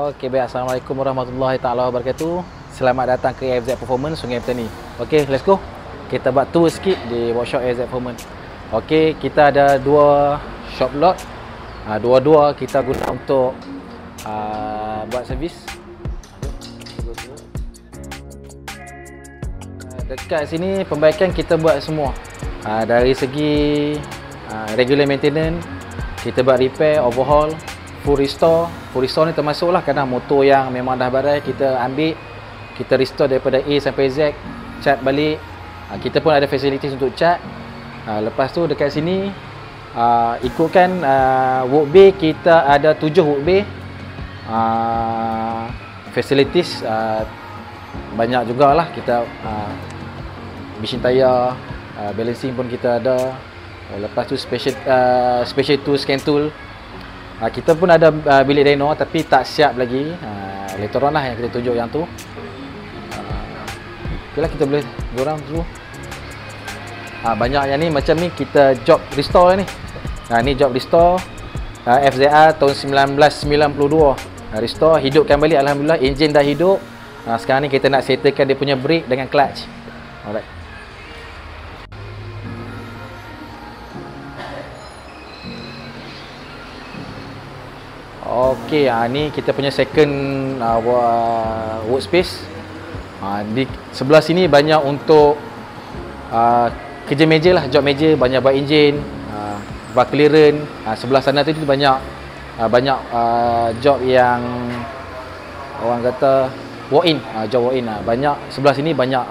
Okey, baik. Assalamualaikum warahmatullahi taala wabarakatuh. Selamat datang ke AFZ Performance Sungai Petani. Okey, let's go. Kita buat tour sikit di workshop AFZ Performance. Okey, kita ada dua shop lot. Dua-dua kita guna untuk buat servis. Dekat sini pembaikan kita buat semua. Dari segi regular maintenance, kita buat repair, overhaul, full restore. Full restore ni termasuklah kadang motor yang memang dah badai kita ambil, kita restore daripada A sampai Z, cat balik. Kita pun ada facilities untuk cat. Lepas tu dekat sini ikutkan work bay, kita ada 7 work bay. Facilities banyak jugalah. Kita mesin tayar, balancing pun kita ada. Lepas tu special tool, scan tool. Kita pun ada bilik dyno tapi tak siap lagi. Later on lah yang kita tunjuk yang tu. Okeylah, kita boleh dorang dulu. Banyak yang ni macam ni kita job restore ni. Ni job restore FZR tahun 1992. Restore, hidupkan balik, alhamdulillah enjin dah hidup. Sekarang ni kita nak settlekan dia punya brake dengan clutch. Alright. Okey, ni kita punya second workspace. Di sebelah sini banyak untuk kerja meja lah, job meja, banyak buat enjin, buat clearance. Sebelah sana tu banyak job yang orang kata walk-in, job walk-in. Banyak sebelah sini banyak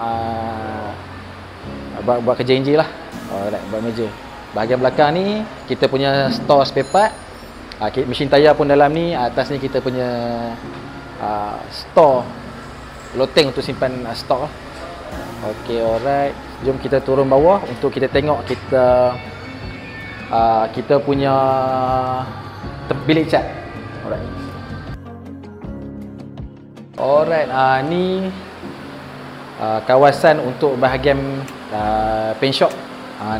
buat kerja enjin lah. Alright, buat meja. Bahagian belakang ni kita punya store spare part. Mesin tayar pun dalam ni. Atas ni kita punya store loteng untuk simpan stok. Okey, alright. Jom kita turun bawah untuk kita tengok kita punya bilik cat. Alright. Alright, ni kawasan untuk bahagian paint shop.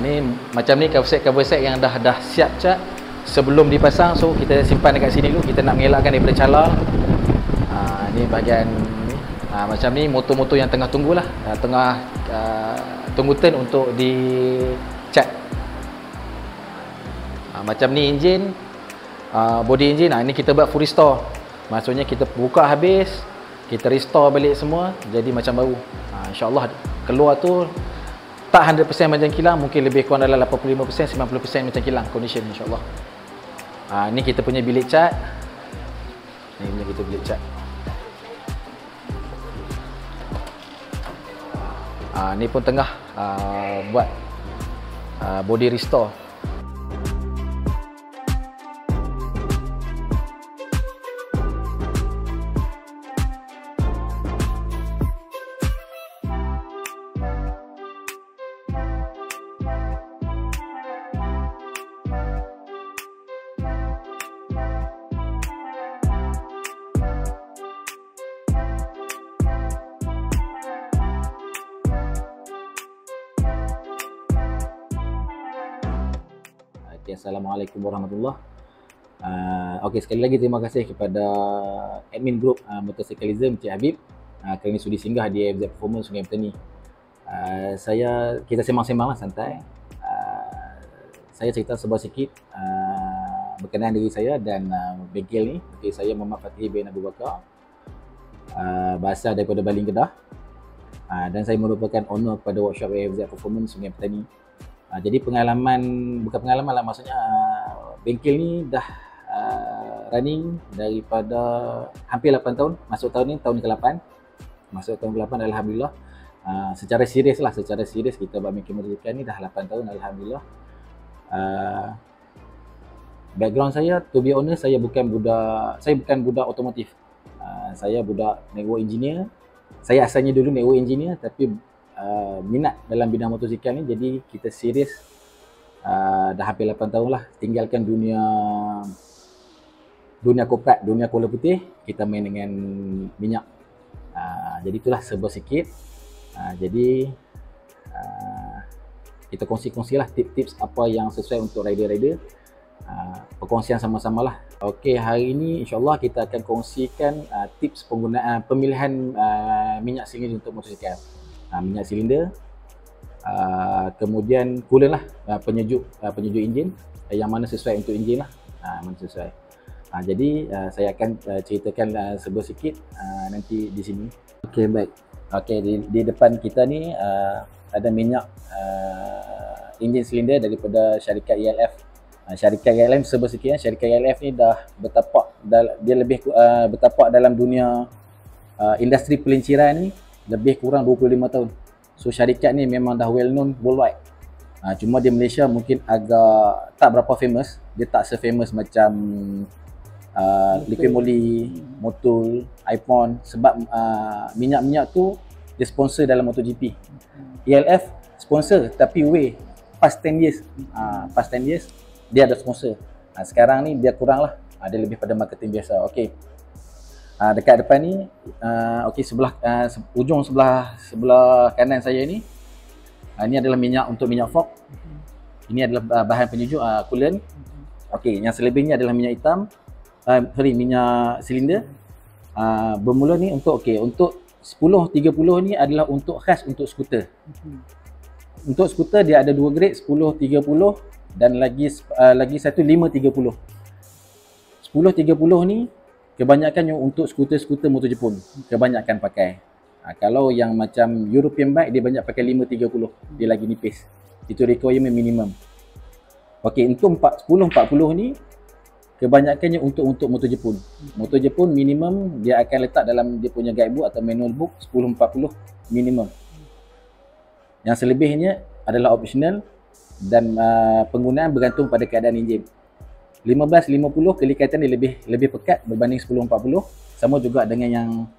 Ni macam ni cover set yang dah siap cat sebelum dipasang. So kita simpan dekat sini dulu, kita nak mengelakkan daripada calar. Ni bahagian ni. Macam ni motor-motor yang tengah tunggulah, tengah tunggu turn untuk di cat. Macam ni enjin, body enjin. Ini kita buat full restore. Maksudnya kita buka habis, kita restore balik semua jadi macam baru. InsyaAllah keluar tu tak 100% macam kilang, mungkin lebih kurang dalam 85%, 90% macam kilang condition, insyaAllah. Ni kita punya bilik cat. Ni kita bilik cat. Ni pun tengah buat body restore. Assalamualaikum warahmatullahi. Okey, sekali lagi terima kasih kepada admin group Motorcyclism Cik Habib kerana sudi singgah di AFZ Performance Sungai Petani. Kita sembang-sembang lah, santai. Saya cerita sebuah sikit berkenaan diri saya dan bengkel ni. Okay, saya Muhammad Fatih bin Abu Bakar, berasal daripada Baling, Kedah, dan saya merupakan owner kepada workshop AFZ Performance Sungai Petani. Jadi bukan pengalaman lah, maksudnya bengkel ni dah running daripada hampir 8 tahun. Masuk tahun ni, tahun ke-8. Masuk tahun ke-8, alhamdulillah. Secara serius kita buat bengkel motosikal ni dah 8 tahun, alhamdulillah. Background saya, to be honest, saya bukan budak otomotif. Saya budak network engineer. Saya asalnya dulu network engineer, tapi minat dalam bidang motosikal ni, jadi kita serius dah hampir 8 tahun lah. Tinggalkan dunia korporat, dunia kuala putih, kita main dengan minyak. Jadi itulah sebuah sikit. Jadi kita kongsi-kongsi lah tips-tips apa yang sesuai untuk rider-rider. Perkongsian sama-sama lah. Okey, hari ini insya-Allah kita akan kongsikan tips penggunaan pemilihan minyak silinder untuk motosikal. Minyak silinder, kemudian coolant lah, penyejuk enjin yang mana sesuai untuk enjin lah, mana sesuai. Jadi saya akan ceritakan sebuah sikit nanti di sini. Okey, baik. Okey, di depan kita ni ada minyak enjin silinder daripada syarikat ELF. Syarikat ELF sebut sikit, syarikat ELF ni dah bertapak, dia lebih bertapak dalam dunia industri pelinciran ni lebih kurang 25 tahun. So syarikat ni memang dah well known worldwide. Cuma di Malaysia mungkin agak tak berapa famous. Dia tak se-famous macam Liquid Moly, Motul, iPhone, sebab minyak-minyak tu dia sponsor dalam MotoGP. ELF sponsor tapi way past 10 years. Past 10 years dia ada sponsor. Sekarang ni dia kurang lah. Dia lebih pada marketing biasa. Okey. Dekat depan ni, okey, ujung sebelah kanan saya ni, ini adalah minyak untuk minyak fork. Ini adalah bahan penyejuk coolant. Okey, yang selebihnya adalah minyak hitam. Minyak silinder. Bermula ni untuk 1030 ni adalah untuk khas untuk skuter. Untuk skuter dia ada dua grade, 1030 dan lagi satu 530. 1030 ni kebanyakannya untuk skuter-skuter motor Jepun kebanyakan pakai. Kalau yang macam European bike dia banyak pakai 530, dia lagi nipis. Itu requirement minimum. Okey, untuk 1040 ni kebanyakannya untuk motor Jepun. Motor Jepun minimum dia akan letak dalam dia punya guidebook atau manual book 1040 minimum. Yang selebihnya adalah optional dan penggunaan bergantung pada keadaan enjin. 1550 kelikatan dia lebih pekat berbanding 1040. Sama juga dengan yang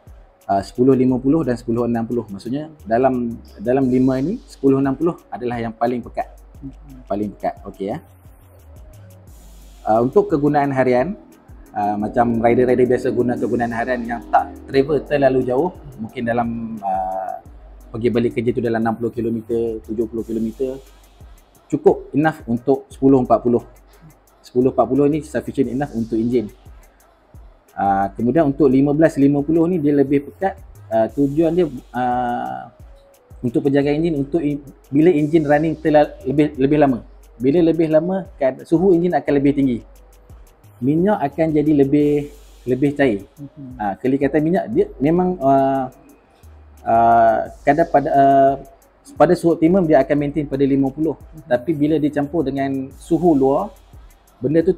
1050 dan 1060. Maksudnya dalam 5 ini 1060 adalah yang paling pekat. Paling pekat. Okey ya. Untuk kegunaan harian, macam rider-rider biasa guna kegunaan harian yang tak travel terlalu jauh, mungkin dalam pergi balik kerja tu dalam 60 km, 70 km, cukup enough untuk 1040. 1040 ni sufficient enough untuk enjin. Kemudian untuk 1550 ni dia lebih pekat. Tujuan dia untuk penjaga enjin untuk bila enjin running lebih lama. Bila lebih lama, suhu enjin akan lebih tinggi. Minyak akan jadi lebih cair. Kelikatan minyak dia memang kadang pada suhu optimum dia akan maintain pada 50. Tapi bila dicampur dengan suhu luar, benda tu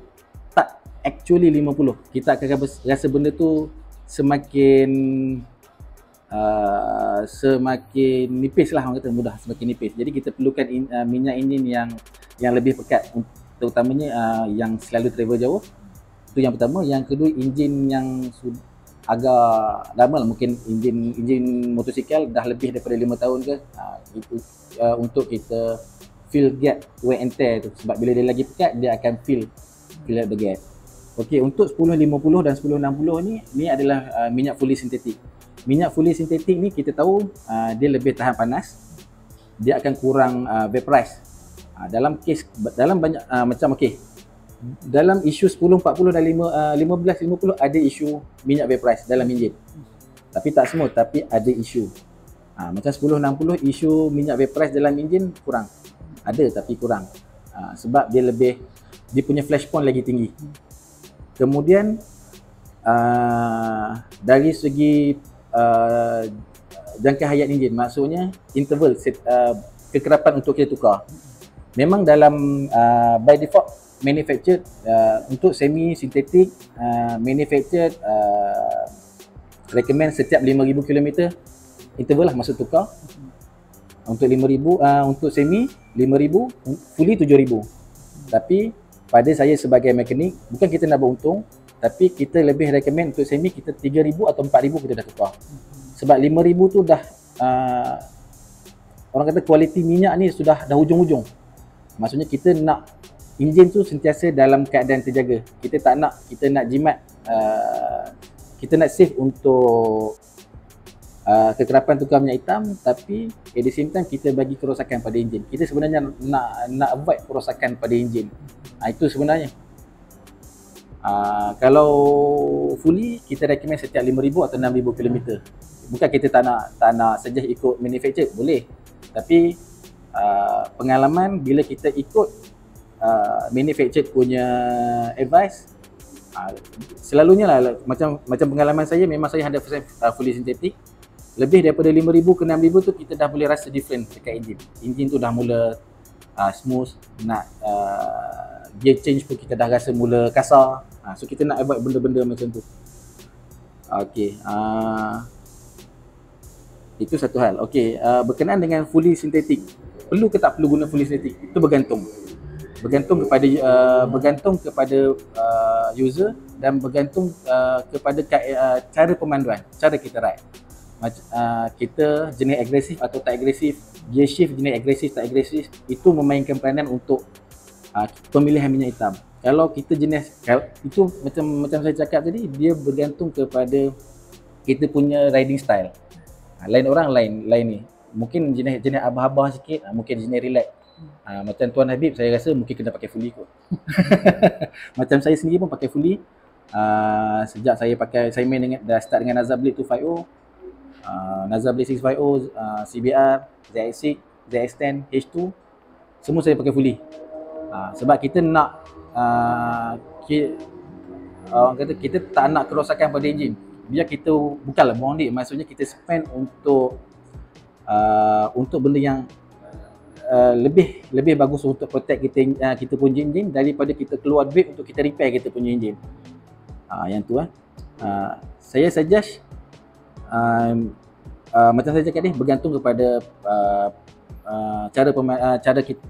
tak actually 50. Kita akan rasa benda tu semakin nipis lah, orang kata mudah, semakin nipis. Jadi kita perlukan minyak enjin yang lebih pekat, terutamanya yang selalu travel jauh. Itu yang pertama. Yang kedua, enjin yang agak lama lah, mungkin enjin motosikal dah lebih daripada 5 tahun ke, itu untuk kita fill gap wear and tear tu, sebab bila dia lagi pekat dia akan fill up the gap. Okey, untuk 1050 dan 1060 ni adalah minyak fully sintetik. Minyak fully sintetik ni kita tahu dia lebih tahan panas, dia akan kurang vaporize. Dalam banyak macam dalam isu 1040 dan 1550 ada isu minyak vaporize dalam enjin. Tapi tak semua, tapi ada isu. Macam 1060 isu minyak vaporize dalam enjin kurang. Ada tapi kurang. Sebab dia punya flash point lagi tinggi. Kemudian dari segi jangka hayat enjin, maksudnya interval kekerapan untuk kita tukar. Memang dalam by default manufactured untuk semi sintetik, manufactured recommend setiap 5000 km interval lah masuk tukar. Untuk 5000 untuk semi 5000, fully 7000. Tapi pada saya sebagai mekanik, bukan kita nak beruntung, tapi kita lebih recommend untuk semi kita 3000 atau 4000 kita dah tukar. Sebab 5000 tu dah orang kata kualiti minyak ni sudah hujung-hujung. Maksudnya kita nak enjin tu sentiasa dalam keadaan terjaga. Kita nak jimat, kita nak save untuk kekerapan tukar minyak hitam, tapi at the same time kita bagi kerosakan pada enjin. Kita sebenarnya nak avoid kerosakan pada enjin. Itu sebenarnya. Kalau fully kita recommend setiap 5,000 atau 6,000 km. Bukan kita tak nak suggest ikut manufacturer, boleh. Tapi pengalaman bila kita ikut manufacturer punya advice, selalunya lah macam pengalaman saya, memang saya 100% fully synthetic. Lebih daripada 5,000 ke 6,000 tu kita dah boleh rasa different dekat enjin tu dah mula smooth, nak gear change pun kita dah rasa mula kasar. So kita nak avoid benda-benda macam tu. Okey, itu satu hal. Okey, berkenaan dengan fully synthetic, perlu ke tak perlu guna fully synthetic? Itu bergantung kepada user dan bergantung kepada cara pemanduan, cara kita ride. Kita jenis agresif atau tak agresif, gear shift jenis agresif tak agresif, itu memainkan peranan untuk pemilihan minyak hitam. Kalau kita jenis itu macam saya cakap tadi, dia bergantung kepada kita punya riding style. Lain orang lain ni. Mungkin jenis abah-abah sikit, mungkin jenis relax. Macam Tuan Habib, saya rasa mungkin kena pakai fully kot. Macam saya sendiri pun pakai fully. Sejak saya main dengan, dah start dengan Nazar Blade 250, Nazar Blade 650, CBR, ZX6, ZX10, H2, semua saya pakai fully. Sebab kita nak orang kata kita tak nak kerosakan pada enjin. Biar kita bukanlah buang duit, maksudnya kita spend untuk benda yang lebih bagus untuk protect kita punya enjin daripada kita keluar duit untuk kita repair kita punya enjin. Yang tu saya suggest macam saya cakap ni, bergantung kepada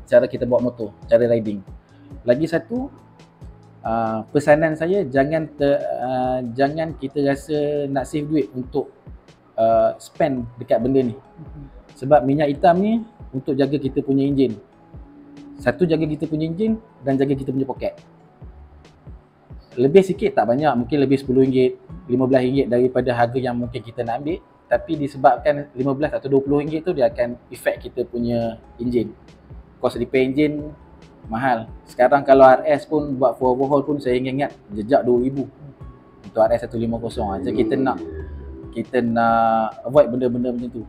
cara kita bawa motor, cara riding. Lagi satu, pesanan saya, jangan kita rasa nak save duit untuk spend dekat benda ni. Sebab minyak hitam ni untuk jaga kita punya enjin. Satu, jaga kita punya enjin dan jaga kita punya poket. Lebih sikit tak banyak, mungkin lebih RM10, RM15 daripada harga yang mungkin kita nak ambil. Tapi disebabkan RM15 atau RM20 tu, dia akan effect kita punya enjin. Kos repair enjin mahal. Sekarang kalau RS pun buat full overhaul pun saya ingat jejak RM2,000 untuk RS 150. Jadi kita nak avoid benda-benda macam tu.